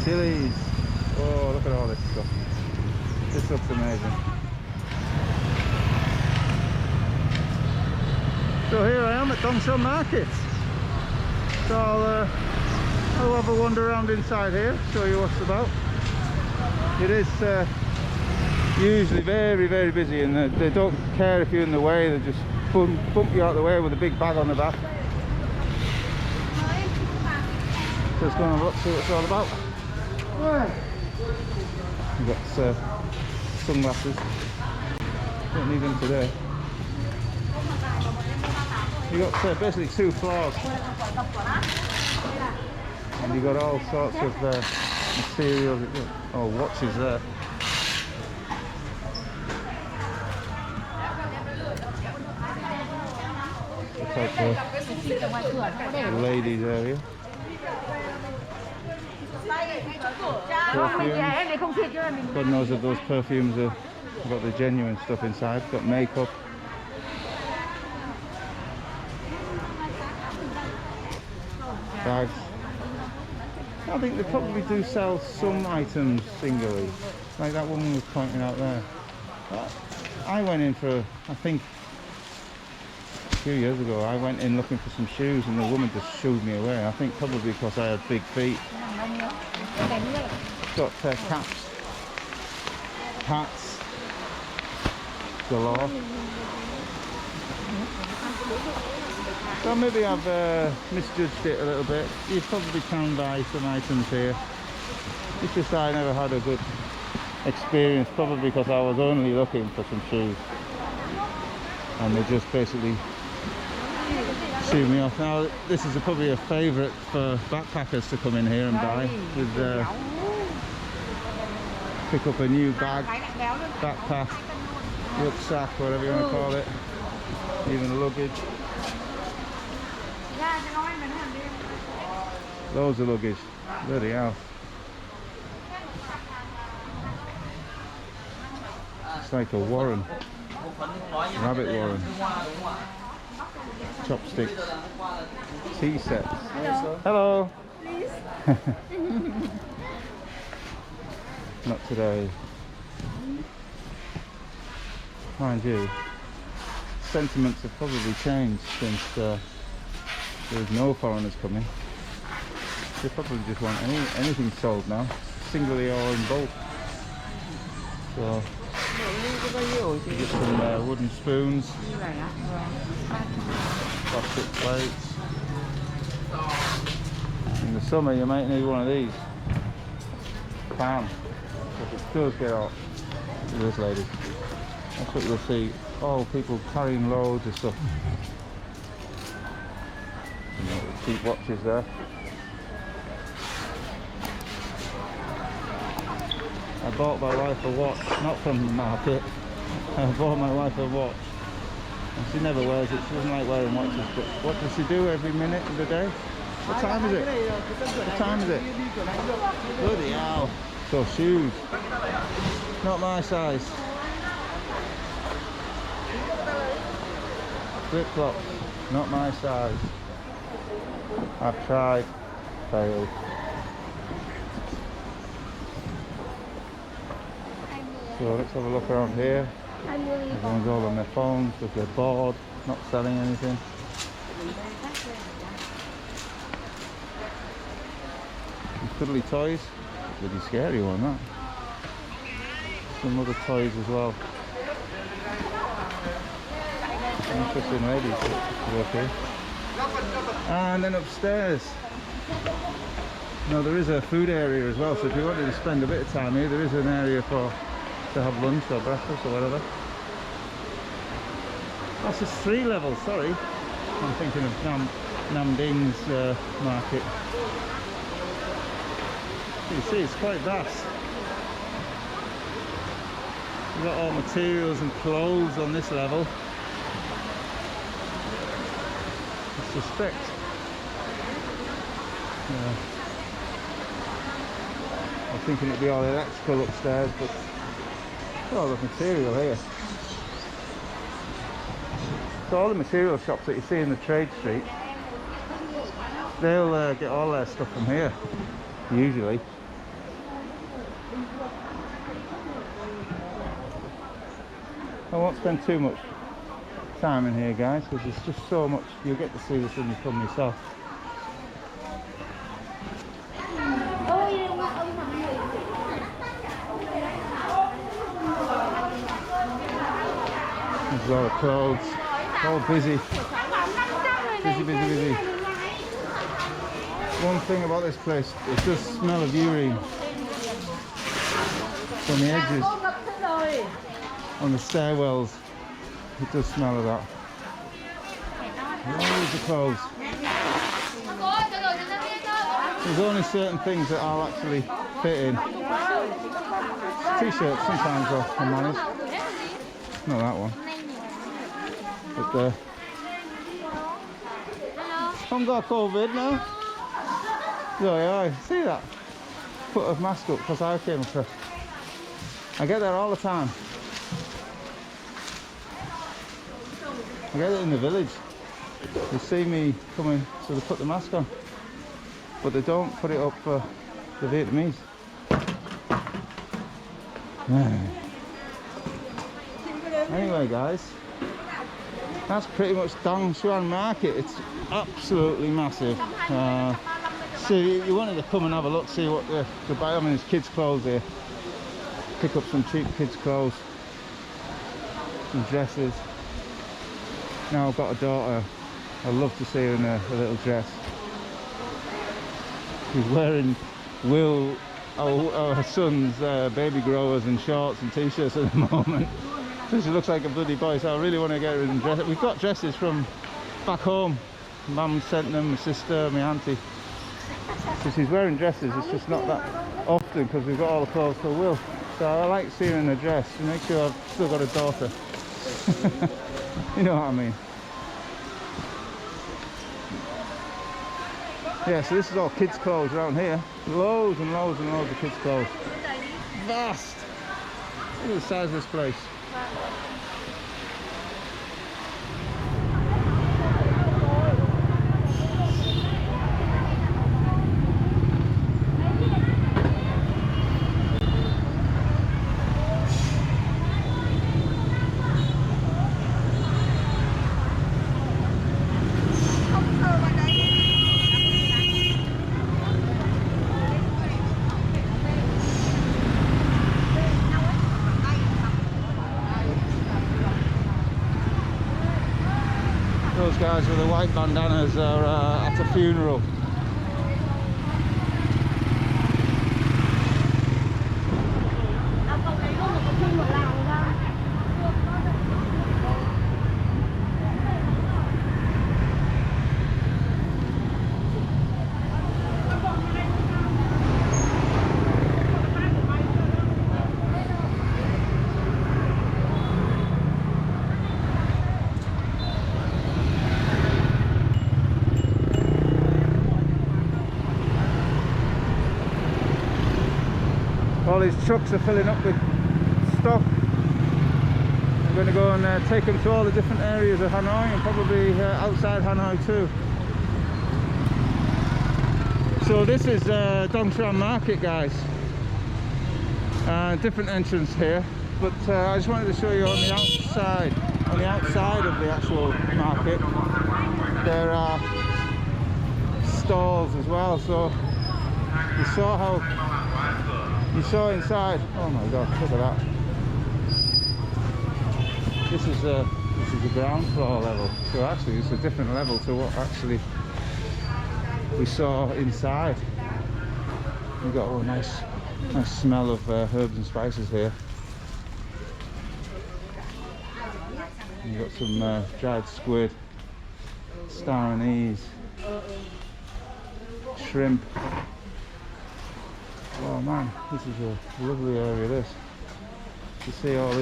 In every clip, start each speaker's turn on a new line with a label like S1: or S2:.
S1: chilies. Oh, look at all this stuff. This looks amazing. So here I am at Dong Xuan Market. So I'll have a wander around inside here, show you what's about. It is usually very, very busy, and they don't care if you're in the way. They just bump you out of the way with a big bag on the back. So let's go and have a look, see what it's all about. We've got sunglasses. Don't need them today. You've got basically 2 floors. And you've got all sorts of materials. Oh, watches there. Looks like the ladies area. Perfumes. God knows if those perfumes have got the genuine stuff inside. Got makeup. Bags. I think they probably do sell some items singly, like that woman was pointing out there. I went in for, I think, a few years ago, I went in looking for some shoes and the woman just shooed me away. I think probably because I had big feet. Got caps, hats, galore. So maybe I've misjudged it a little bit. You probably can buy some items here. It's just I never had a good experience, probably because I was only looking for some shoes. And they just basically shooed me off. Now this is probably a favourite for backpackers to come in here and buy. With pick up a new bag, backpack, rucksack, whatever you want to call it. Even luggage. Loads of luggage. Bloody hell. It's like a warren. Rabbit warren. Chopsticks. Tea sets. Hello. Please. Not today. Mind you, sentiments have probably changed since there's no foreigners coming. They probably just want anything sold now, singly or in bulk. So you get some wooden spoons, plastic plates. In the summer you might need one of these. Pan. If it does get hot. Look at this lady. That's what you'll see. All people carrying loads of stuff. Cheap watches there. I bought my wife a watch, not from the market. I bought my wife a watch. And she never wears it. She doesn't like wearing watches. But what does she do every minute of the day? What time is it? What time is it? Bloody hell. So shoes. Not my size. Flip flops. Not my size. I've tried. Failed. So let's have a look around here. Everyone's all on their phones because they're bored, not selling anything. Some cuddly toys. Bloody scary one, that. Some other toys as well. Interesting ladies to work here. And then upstairs. No, there is a food area as well, so if you wanted to spend a bit of time here, there is an area to have lunch or breakfast or whatever. That's just 3 levels, sorry. I'm thinking of Nam Ding's market. You see, it's quite vast. We've got all materials and clothes on this level. I suspect. I'm thinking it'd be all electrical upstairs, but all the material here. So all the material shops that you see in the trade street, they'll get all their stuff from here, usually. I won't spend too much time in here, guys, because there's just so much. You'll get to see this when you come yourself. There's a lot of clothes, all busy. Busy. One thing about this place, it does smell of urine from the edges on the stairwells. It does smell of that. Loads of clothes. There's only certain things that I'll actually fit in. T-shirts sometimes I'll manage. Not that one. But haven't got COVID now. Yeah, see that? Put a mask up because I came across. I get there all the time. I get it in the village. They see me coming, so they put the mask on. But they don't put it up for the Vietnamese. Anyway, guys, that's pretty much Dong Xuan market. It's absolutely massive. So you wanted to come and have a look, see what the buy. I mean, there's kids' clothes here. Pick up some cheap kids' clothes, some dresses. Now I've got a daughter. I'd love to see her in a little dress. She's wearing our son's baby growers and shorts and t-shirts at the moment. So she looks like a bloody boy, so I really want to get her in dress. We've got dresses from back home. Mum sent them, my sister, my auntie. So she's wearing dresses, it's just not that often because we've got all the clothes for Will. So I like seeing her in a dress to make sure I've still got a daughter. You know what I mean? Yeah, so this is all kids' clothes around here. Loads and loads and loads of kids' clothes. Vast! Look at the size of this place. Those guys with the white bandanas are at a funeral. All these trucks are filling up with stock. I'm going to go and take them to all the different areas of Hanoi and probably outside Hanoi too. So this is Dong Xuan market, guys. Different entrance here, but I just wanted to show you on the outside of the actual market there are stalls as well. So you saw how you saw inside. Oh my god, look at that. This is the ground floor level. So actually it's a different level to what actually we saw inside. We've got a nice smell of herbs and spices here. You've got some dried squid, star anise, shrimp. Oh man, this is a lovely area, this. You see all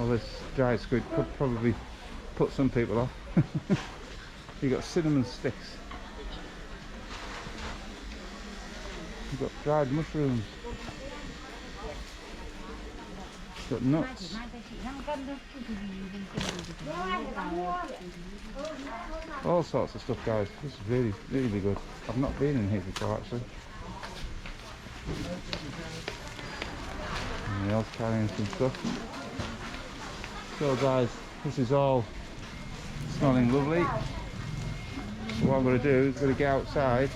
S1: this dried squid could probably put some people off. You've got cinnamon sticks. You've got dried mushrooms. You've got nuts. All sorts of stuff, guys. This is really, really good. I've not been in here before, actually. And else carrying some stuff. So guys, this is all smelling lovely. So what I'm going to do is going to get outside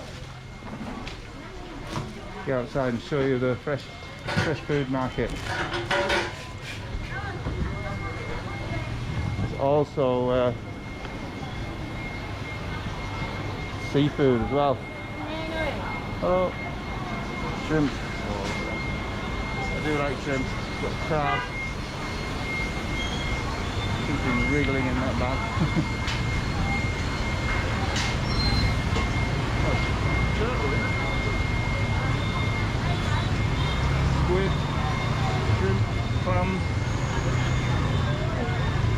S1: and show you the fresh food market. There's also seafood as well. Oh, shrimp. I do like shrimp. Got crab. Something wriggling in that bag. Squid, shrimp, clams.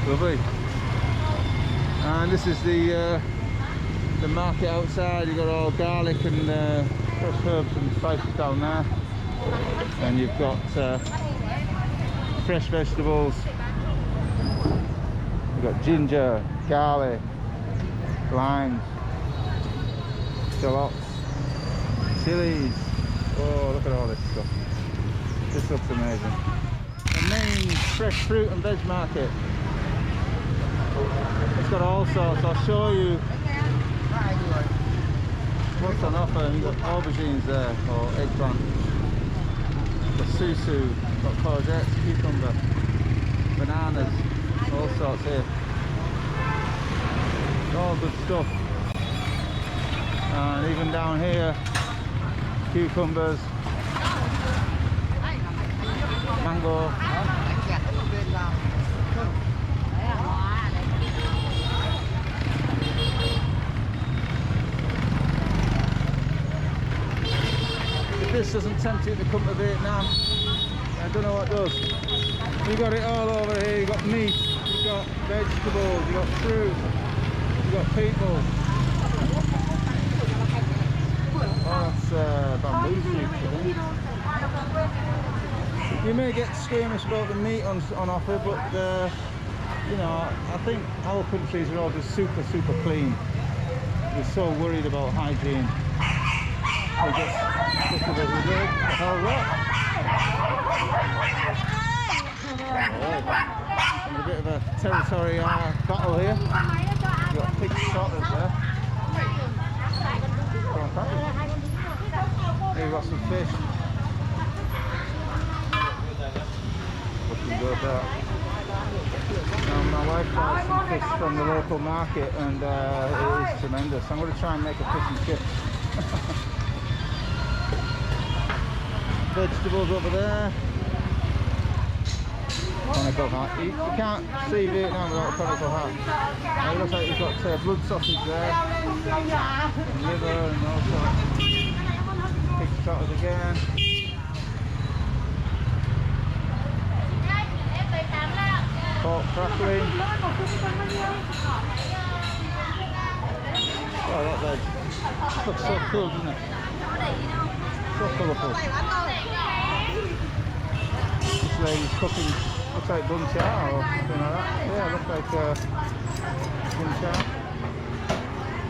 S1: Lovely. And this is the market outside. You've got all garlic and fresh herbs and spices down there. And you've got fresh vegetables. You've got ginger, garlic, limes, shallots, chilies. Oh, look at all this stuff. This looks amazing. The main fresh fruit and veg market. It's got all sorts. I'll show you what's on offer. You've got aubergines there, or eggplant. Got susu, got courgettes, cucumber, bananas, all sorts here. All good stuff. And even down here, cucumbers, mango. If this doesn't tempt you to come to Vietnam, I don't know what does. You've got it all over here. You've got meat, you've got vegetables, you've got fruit, you've got people. Oh, that's bamboo shoots, I think. You may get squeamish about the meat on offer, but you know, I think our countries are all just super clean. We're so worried about hygiene. We just look at it, we do. The hell's that? A bit of a territory battle here. You've got pig trotters there. Here we've got some fish. Looking good there. Now my wife bought some fish from the local market and it is tremendous. I'm going to try and make a fish and chip. Vegetables over there. Conical hat. You can't see Vietnam without a conical hat. It looks like you've got blood sausage there, and liver and all sorts. Pig trotters again. Pork crackling. Oh, that veg looks so cool, doesn't it? So colourful. This lady's cooking, looks like bun cha or something like that. Yeah, looks like bun cha.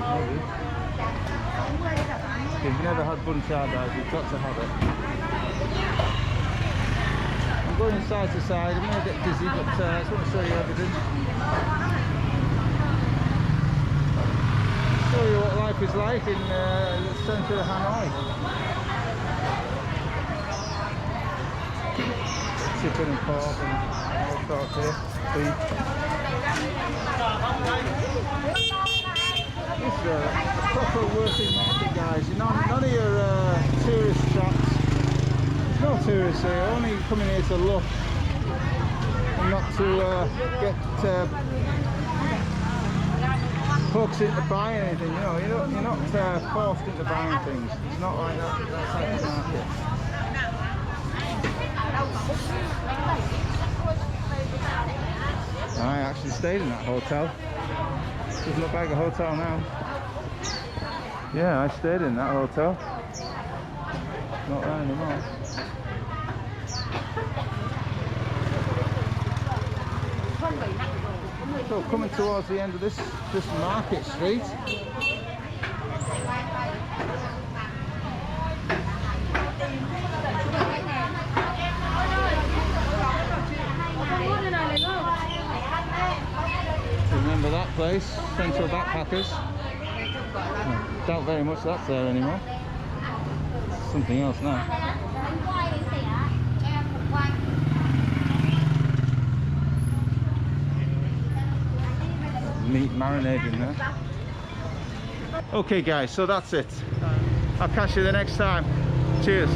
S1: Maybe. If you've never had bun cha, guys, you've got to have it. I'm going side to side. I'm going to get dizzy, but I just want to show you everything. Show you what life is like in the centre of Hanoi. Chicken and pork and all sorts here. Beef. This is a proper working market, guys. You know, none of your tourist traps. There's no tourists here. Only coming here to look and not to get hooks into buying anything. You know, you're not forced into buying things. It's not like that type of market. I actually stayed in that hotel. Doesn't look like a hotel now. Yeah, I stayed in that hotel. Not there anymore. So coming towards the end of this market street. place, Central Backpackers. Doubt very much that's there anymore. Something else now. Meat marinated in there. Okay guys, so that's it. I'll catch you the next time. Cheers.